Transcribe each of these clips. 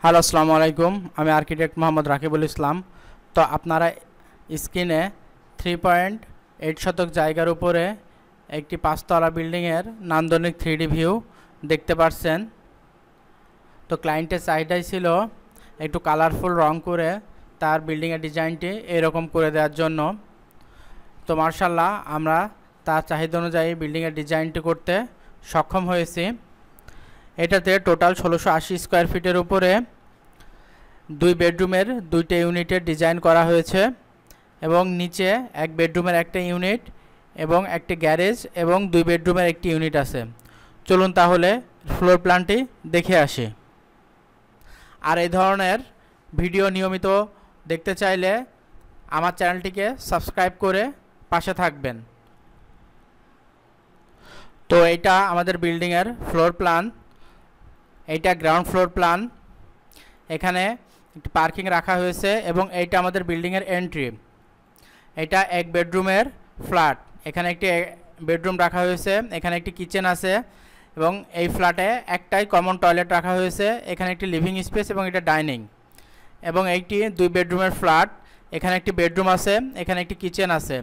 Hello, আসসালামু আলাইকুম। আমি আর্কিটেক্ট মোহাম্মদ রাকিবুল ইসলাম। তো আপনারা স্ক্রিনে 3.8 শতক জায়গার উপরে একটি 5তলা বিল্ডিংয়ের নান্দনিক 3D ভিউ দেখতে পাচ্ছেন। তো ক্লায়েন্টের চাহিদাই ছিল একটু কালারফুল রং করে তার বিল্ডিংয়ের ডিজাইনটি এরকম করে দেওয়ার জন্য। তো মার্শাল্লাহ আমরা তার চাহিদা অনুযায়ী বিল্ডিংয়ের ডিজাইনটি করতে সক্ষম হয়েছি। এটাতে টোটাল 1680 স্কোয়ার ফিটের উপরে 2 বেডরুমের 2টা ইউনিটের ডিজাইন করা হয়েছে এবং নিচে 1 বেডরুমের একটা ইউনিট এবং একটি গ্যারেজ এবং 2 বেডরুমের একটি ইউনিট আছে। চলুন তাহলে ফ্লোর প্ল্যানটি দেখে আসি। আর এই ধরনের ভিডিও নিয়মিত দেখতে চাইলে আমার চ্যানেলটিকে সাবস্ক্রাইব করে পাশে থাকবেন। তো এটা আমাদের বিল্ডিংয়ের ফ্লোর প্ল্যান, এইটা গ্রাউন্ড ফ্লোর প্ল্যান। এখানে একটি পার্কিং রাখা হয়েছে এবং এইটা আমাদের বিল্ডিংয়ের এন্ট্রি। এটা 1 বেডরুমের ফ্ল্যাট। এখানে একটি বেডরুম রাখা হয়েছে, এখানে একটি কিচেন আছে এবং এই ফ্ল্যাটে একটাই কমন টয়লেট রাখা হয়েছে। এখানে একটি লিভিং স্পেস এবং এটা ডাইনিং। এবং এইটি 2 বেডরুমের ফ্ল্যাট। এখানে একটি বেডরুম আছে, এখানে একটি কিচেন আছে,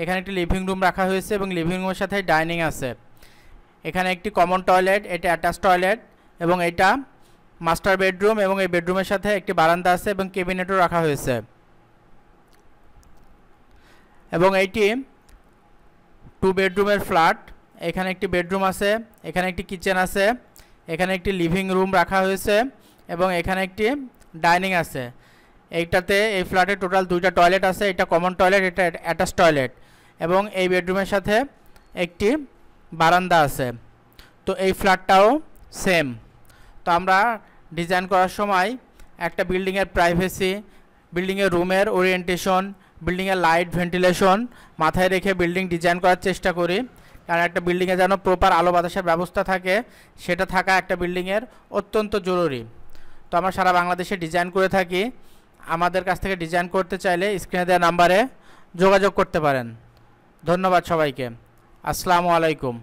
এখানে একটি লিভিং রুম রাখা হয়েছে এবং লিভিং রুমের সাথে ডাইনিং আছে। এখানে একটি কমন টয়লেট, এটা অ্যাটাচ টয়লেট এবং এটা মাস্টার বেডরুম এবং এই বেডরুমের সাথে একটি বারান্দা আছে এবং ক্যাবিনেটও রাখা হয়েছে। এবং এইটি 2 বেডরুমের ফ্ল্যাট। এখানে একটি বেডরুম আছে, এখানে একটি কিচেন আছে, এখানে একটি লিভিং রুম রাখা হয়েছে এবং এখানে একটি ডাইনিং আছে। এইটাতে এই ফ্ল্যাটে টোটাল 2টা টয়লেট আছে, এটা কমন টয়লেট, এটা অ্যাটাচ টয়লেট এবং এই বেডরুমের সাথে একটি বারান্দা আছে। তো এই ফ্ল্যাটটাও সেম। তো আমরা ডিজাইন করার সময় একটা বিল্ডিংয়ের প্রাইভেসি, বিল্ডিংয়ের রুমের ওরিয়েন্টেশন, বিল্ডিংয়ের লাইট ভেন্টিলেশন মাথায় রেখে বিল্ডিং ডিজাইন করার চেষ্টা করি। কারণ একটা বিল্ডিংয়ে যেন প্রপার আলো বাতাসের ব্যবস্থা থাকে, সেটা থাকা একটা বিল্ডিংয়ের অত্যন্ত জরুরি। তো আমরা সারা বাংলাদেশে ডিজাইন করে থাকি। আমাদের কাছ থেকে ডিজাইন করতে চাইলে স্ক্রিনে দেওয়া নাম্বারে যোগাযোগ করতে পারেন। ধন্যবাদ সবাইকে। আসসালামু আলাইকুম।